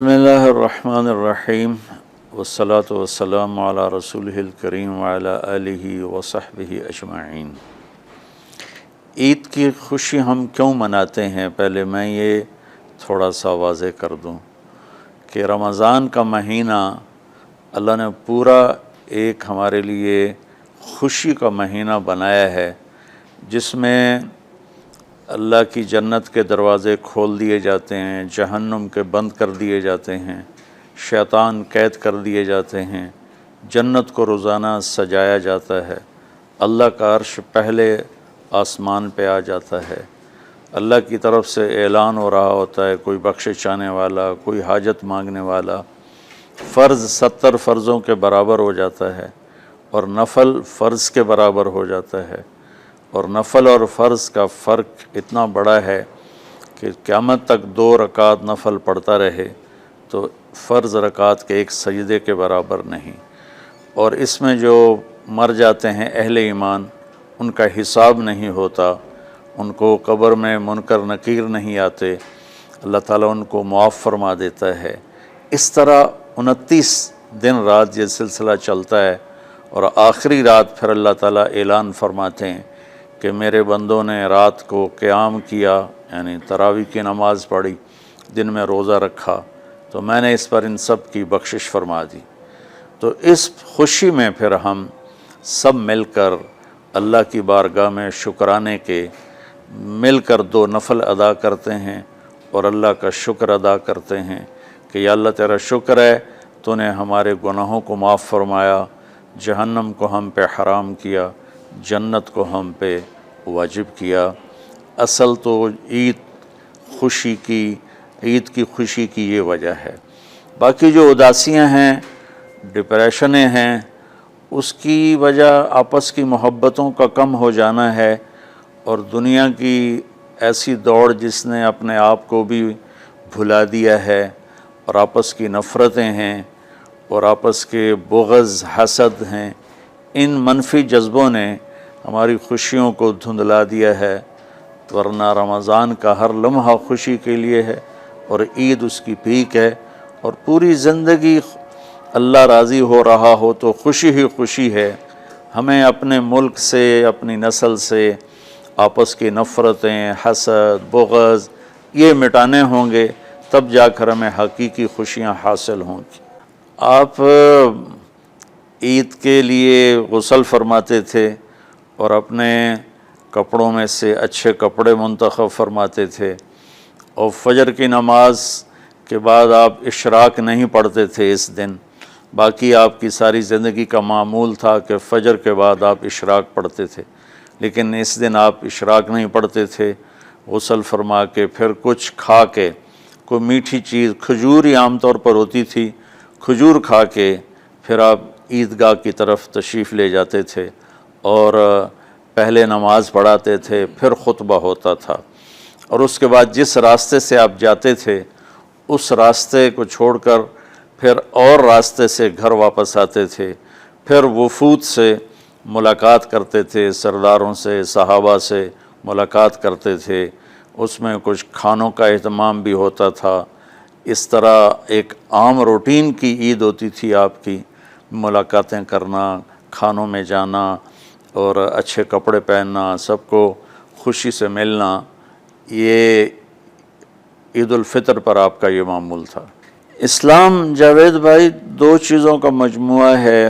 بسم اللہ الرحمن الرحیم والصلاة والسلام علی رسولہ الکریم وعلی آلہ وصحبہ اجمعین۔ عید کی خوشی ہم کیوں مناتے ہیں؟ پہلے میں یہ تھوڑا سا واضح کر دوں کہ رمضان کا مہینہ اللہ نے پورا ایک ہمارے لیے خوشی کا مہینہ بنایا ہے، جس میں اللہ کی جنت کے دروازے کھول دیے جاتے ہیں، جہنم کے بند کر دیے جاتے ہیں، شیطان قید کر دیے جاتے ہیں، جنت کو روزانہ سجایا جاتا ہے، اللہ کا عرش پہلے آسمان پہ آ جاتا ہے، اللہ کی طرف سے اعلان ہو رہا ہوتا ہے، کوئی بخشش چاہنے والا، کوئی حاجت مانگنے والا، فرض 70 فرضوں کے برابر ہو جاتا ہے اور نفل فرض کے برابر ہو جاتا ہے، اور نفل اور فرض کا فرق اتنا بڑا ہے کہ قیامت تک 2 رکعت نفل پڑھتا رہے تو فرض رکعت کے ایک سجدے کے برابر نہیں۔ اور اس میں جو مر جاتے ہیں اہل ایمان، ان کا حساب نہیں ہوتا، ان کو قبر میں منکر نکیر نہیں آتے، اللہ تعالیٰ ان کو معاف فرما دیتا ہے۔ اس طرح 29 دن رات یہ سلسلہ چلتا ہے، اور آخری رات پھر اللہ تعالیٰ اعلان فرماتے ہیں کہ میرے بندوں نے رات کو قیام کیا، یعنی تراویح کی نماز پڑھی، دن میں روزہ رکھا، تو میں نے اس پر ان سب کی بخشش فرما دی۔ تو اس خوشی میں پھر ہم سب مل کر اللہ کی بارگاہ میں شکرانے کے مل کر 2 نفل ادا کرتے ہیں اور اللہ کا شکر ادا کرتے ہیں کہ یا اللہ تیرا شکر ہے، تو نے ہمارے گناہوں کو معاف فرمایا، جہنم کو ہم پہ حرام کیا، جنت کو ہم پہ واجب کیا۔ اصل تو عید کی خوشی کی یہ وجہ ہے۔ باقی جو اداسیاں ہیں، ڈپریشنیں ہیں، اس کی وجہ آپس کی محبتوں کا کم ہو جانا ہے، اور دنیا کی ایسی دوڑ جس نے اپنے آپ کو بھی بھلا دیا ہے، اور آپس کی نفرتیں ہیں، اور آپس کے بغض حسد ہیں، ان منفی جذبوں نے ہماری خوشیوں کو دھندلا دیا ہے، ورنہ رمضان کا ہر لمحہ خوشی کے لیے ہے، اور عید اس کی پیک ہے، اور پوری زندگی اللہ راضی ہو رہا ہو تو خوشی ہی خوشی ہے۔ ہمیں اپنے ملک سے، اپنی نسل سے آپس کی نفرتیں، حسد، بغض یہ مٹانے ہوں گے، تب جا کر ہمیں حقیقی خوشیاں حاصل ہوں گی۔ آپ عید کے لیے غسل فرماتے تھے اور اپنے کپڑوں میں سے اچھے کپڑے منتخب فرماتے تھے، اور فجر کی نماز کے بعد آپ اشراق نہیں پڑھتے تھے اس دن۔ باقی آپ کی ساری زندگی کا معمول تھا کہ فجر کے بعد آپ اشراق پڑھتے تھے، لیکن اس دن آپ اشراق نہیں پڑھتے تھے۔ غسل فرما کے پھر کچھ کھا کے، کوئی میٹھی چیز، کھجور ہی عام طور پر ہوتی تھی، کھجور کھا کے پھر آپ عیدگاہ کی طرف تشریف لے جاتے تھے، اور پہلے نماز پڑھاتے تھے، پھر خطبہ ہوتا تھا، اور اس کے بعد جس راستے سے آپ جاتے تھے اس راستے کو چھوڑ کر پھر اور راستے سے گھر واپس آتے تھے، پھر وفود سے ملاقات کرتے تھے، سرداروں سے، صحابہ سے ملاقات کرتے تھے، اس میں کچھ کھانوں کا اہتمام بھی ہوتا تھا۔ اس طرح ایک عام روٹین کی عید ہوتی تھی آپ کی، ملاقاتیں کرنا، کھانوں میں جانا، اور اچھے کپڑے پہننا، سب کو خوشی سے ملنا۔ یہ عید الفطر پر آپ کا یہ معمول تھا۔ اسلام جاوید بھائی 2 چیزوں کا مجموعہ ہے،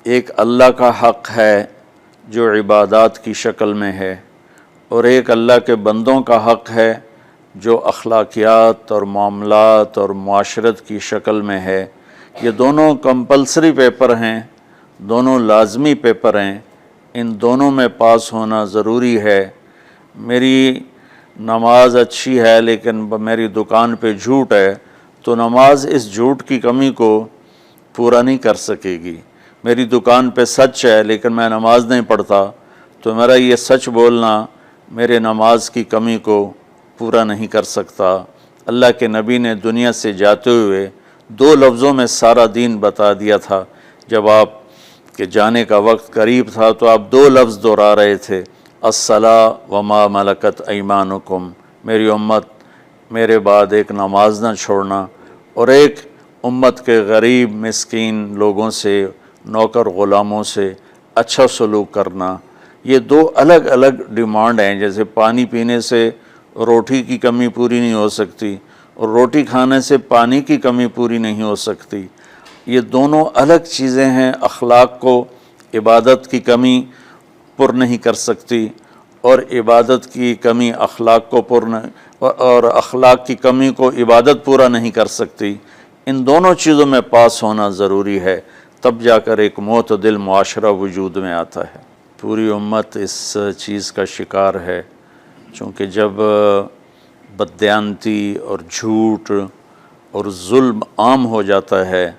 ایک اللہ کا حق ہے جو عبادات کی شکل میں ہے، اور ایک اللہ کے بندوں کا حق ہے جو اخلاقیات اور معاملات اور معاشرت کی شکل میں ہے۔ یہ دونوں کمپلسری پیپر ہیں، دونوں لازمی پیپر ہیں، ان دونوں میں پاس ہونا ضروری ہے۔ میری نماز اچھی ہے لیکن میری دکان پہ جھوٹ ہے، تو نماز اس جھوٹ کی کمی کو پورا نہیں کر سکے گی۔ میری دکان پہ سچ ہے لیکن میں نماز نہیں پڑھتا، تو میرا یہ سچ بولنا میرے نماز کی کمی کو پورا نہیں کر سکتا۔ اللہ کے نبی نے دنیا سے جاتے ہوئے 2 لفظوں میں سارا دین بتا دیا تھا۔ جب آپ کے جانے کا وقت قریب تھا تو آپ 2 لفظ دہرا رہے تھے، الصلاۃ وما ملکت ایمانکم، میری امت میرے بعد ایک نماز نہ چھوڑنا، اور ایک امت کے غریب مسکین لوگوں سے، نوکر غلاموں سے اچھا سلوک کرنا، یہ دو الگ الگ ڈیمانڈ ہیں۔ جیسے پانی پینے سے روٹی کی کمی پوری نہیں ہو سکتی اور روٹی کھانے سے پانی کی کمی پوری نہیں ہو سکتی، یہ دونوں الگ چیزیں ہیں۔ اخلاق کو عبادت کی کمی پر نہیں کر سکتی، اور عبادت کی کمی اخلاق کو اور اخلاق کی کمی کو عبادت پورا نہیں کر سکتی۔ ان دونوں چیزوں میں پاس ہونا ضروری ہے، تب جا کر ایک معتدل معاشرہ وجود میں آتا ہے۔ پوری امت اس چیز کا شکار ہے، چونکہ جب بددیانتی اور جھوٹ اور ظلم عام ہو جاتا ہے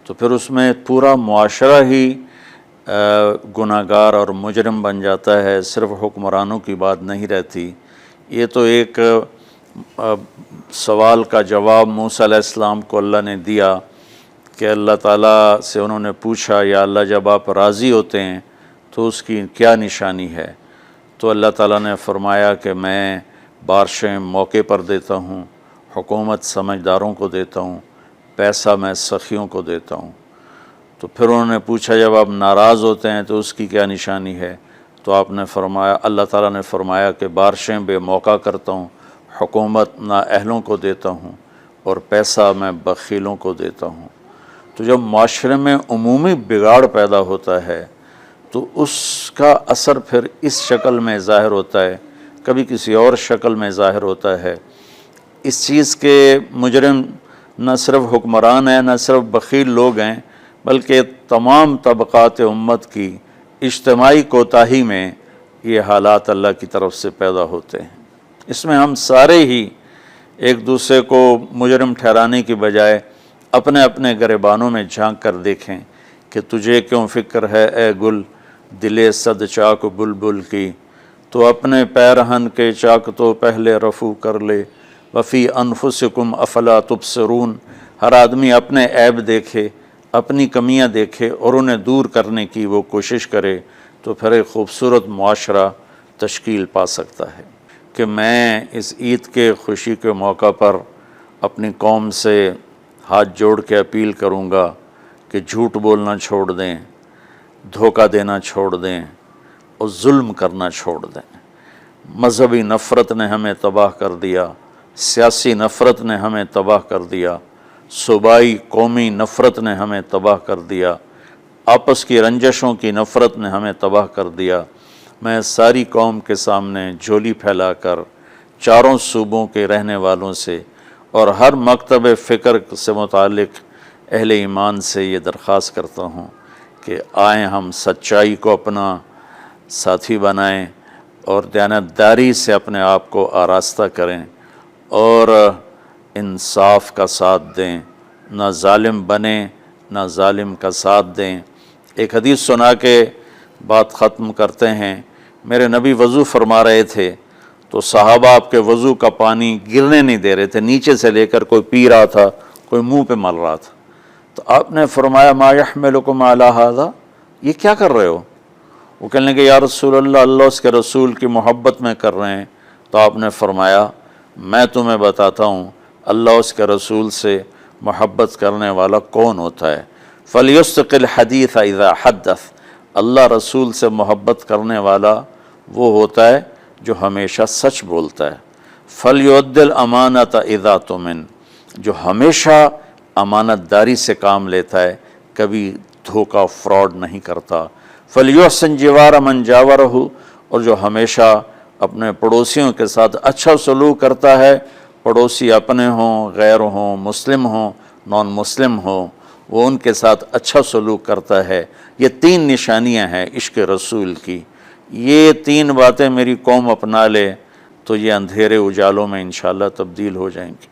تو پھر اس میں پورا معاشرہ ہی گناہ گار اور مجرم بن جاتا ہے، صرف حکمرانوں کی بات نہیں رہتی۔ یہ تو ایک سوال کا جواب موسیٰ علیہ السلام کو اللہ نے دیا کہ اللہ تعالیٰ سے انہوں نے پوچھا، یا اللہ جب آپ راضی ہوتے ہیں تو اس کی کیا نشانی ہے؟ تو اللہ تعالیٰ نے فرمایا کہ میں بارشیں موقع پر دیتا ہوں، حکومت سمجھداروں کو دیتا ہوں، پیسہ میں سخیوں کو دیتا ہوں۔ تو پھر انہوں نے پوچھا جب آپ ناراض ہوتے ہیں تو اس کی کیا نشانی ہے؟ تو آپ نے فرمایا، اللہ تعالیٰ نے فرمایا کہ بارشیں بے موقع کرتا ہوں، حکومت نااہلوں کو دیتا ہوں، اور پیسہ میں بخیلوں کو دیتا ہوں۔ تو جب معاشرے میں عمومی بگاڑ پیدا ہوتا ہے تو اس کا اثر پھر اس شکل میں ظاہر ہوتا ہے، کبھی کسی اور شکل میں ظاہر ہوتا ہے۔ اس چیز کے مجرم نہ صرف حکمران ہیں، نہ صرف بخیل لوگ ہیں، بلکہ تمام طبقات امت کی اجتماعی کوتاہی میں یہ حالات اللہ کی طرف سے پیدا ہوتے ہیں۔ اس میں ہم سارے ہی ایک دوسرے کو مجرم ٹھہرانے کی بجائے اپنے اپنے گریبانوں میں جھانک کر دیکھیں کہ تجھے کیوں فکر ہے اے گل دلِ صد چاک بلبل کی، تو اپنے پیرہن کے چاک تو پہلے رفو کر لے، وفی انفسکم افلا تبصرون۔ ہر آدمی اپنے عیب دیکھے، اپنی کمیاں دیکھے اور انہیں دور کرنے کی وہ کوشش کرے، تو پھر ایک خوبصورت معاشرہ تشکیل پا سکتا ہے۔ کہ میں اس عید کے خوشی کے موقع پر اپنی قوم سے ہاتھ جوڑ کے اپیل کروں گا کہ جھوٹ بولنا چھوڑ دیں، دھوکہ دینا چھوڑ دیں اور ظلم کرنا چھوڑ دیں۔ مذہبی نفرت نے ہمیں تباہ کر دیا، سیاسی نفرت نے ہمیں تباہ کر دیا، صوبائی قومی نفرت نے ہمیں تباہ کر دیا، آپس کی رنجشوں کی نفرت نے ہمیں تباہ کر دیا۔ میں ساری قوم کے سامنے جھولی پھیلا کر چاروں صوبوں کے رہنے والوں سے اور ہر مکتب فکر سے متعلق اہل ایمان سے یہ درخواست کرتا ہوں کہ آئیں ہم سچائی کو اپنا ساتھی بنائیں اور دیانتداری سے اپنے آپ کو آراستہ کریں اور انصاف کا ساتھ دیں، نہ ظالم بنیں نہ ظالم کا ساتھ دیں۔ ایک حدیث سنا کے بات ختم کرتے ہیں۔ میرے نبی وضو فرما رہے تھے تو صحابہ آپ کے وضو کا پانی گرنے نہیں دے رہے تھے، نیچے سے لے کر کوئی پی رہا تھا، کوئی منہ پہ مل رہا تھا۔ تو آپ نے فرمایا ما یحملکم علی ھذا، یہ کیا کر رہے ہو؟ وہ کہنے لگے یا رسول اللہ، اللہ اس کے رسول کی محبت میں کر رہے ہیں۔ تو آپ نے فرمایا میں تمہیں بتاتا ہوں اللہ اس کے رسول سے محبت کرنے والا کون ہوتا ہے۔ فَلْيُصْدِقِ الْحَدِيثَ إِذَا حَدَّثَ، اللہ رسول سے محبت کرنے والا وہ ہوتا ہے جو ہمیشہ سچ بولتا ہے۔ فَلْيُؤَدِّ الْأَمَانَةَ إِذَا تُؤْمِنَ، جو ہمیشہ امانت داری سے کام لیتا ہے، کبھی دھوکہ فراڈ نہیں کرتا۔ فَلْيُحْسِنْ جِوَارَ مَنْ جَاوَرَهُ، اور جو ہمیشہ اپنے پڑوسیوں کے ساتھ اچھا سلوک کرتا ہے، پڑوسی اپنے ہوں، غیر ہوں، مسلم ہوں، نان مسلم ہوں، وہ ان کے ساتھ اچھا سلوک کرتا ہے۔ یہ تین نشانیاں ہیں عشق رسول کی۔ یہ تین باتیں میری قوم اپنا لے تو یہ اندھیرے اجالوں میں انشاءاللہ تبدیل ہو جائیں گی۔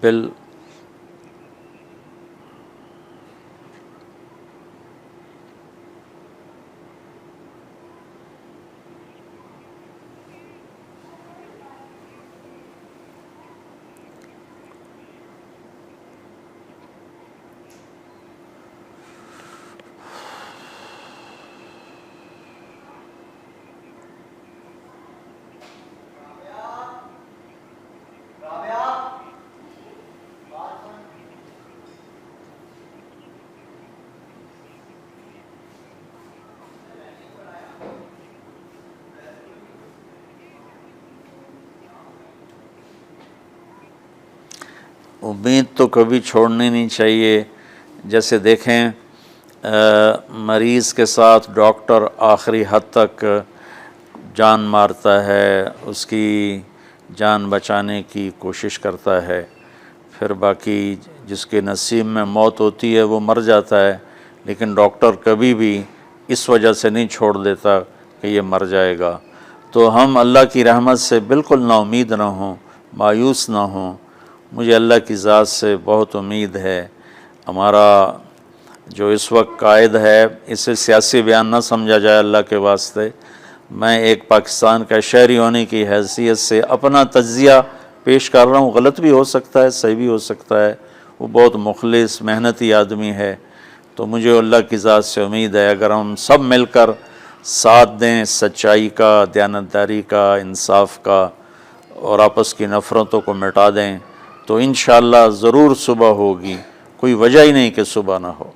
بل امید تو کبھی چھوڑنی نہیں چاہیے. جیسے دیکھیں مریض کے ساتھ ڈاکٹر آخری حد تک جان مارتا ہے، اس کی جان بچانے کی کوشش کرتا ہے، پھر باقی جس کے نصیب میں موت ہوتی ہے وہ مر جاتا ہے، لیکن ڈاکٹر کبھی بھی اس وجہ سے نہیں چھوڑ دیتا کہ یہ مر جائے گا. تو ہم اللہ کی رحمت سے بالکل نا امید نہ ہوں، مایوس نہ ہوں. مجھے اللہ کی ذات سے بہت امید ہے. ہمارا جو اس وقت قائد ہے، اسے سیاسی بیان نہ سمجھا جائے اللہ کے واسطے. میں ایک پاکستان کا شہری ہونے کی حیثیت سے اپنا تجزیہ پیش کر رہا ہوں. غلط بھی ہو سکتا ہے، صحیح بھی ہو سکتا ہے. وہ بہت مخلص محنتی آدمی ہے. تو مجھے اللہ کی ذات سے امید ہے اگر ہم سب مل کر ساتھ دیں سچائی کا، دیانتداری کا، انصاف کا، اور آپس کی نفرتوں کو مٹا دیں، تو انشاءاللہ ضرور صبح ہوگی. کوئی وجہ ہی نہیں کہ صبح نہ ہو.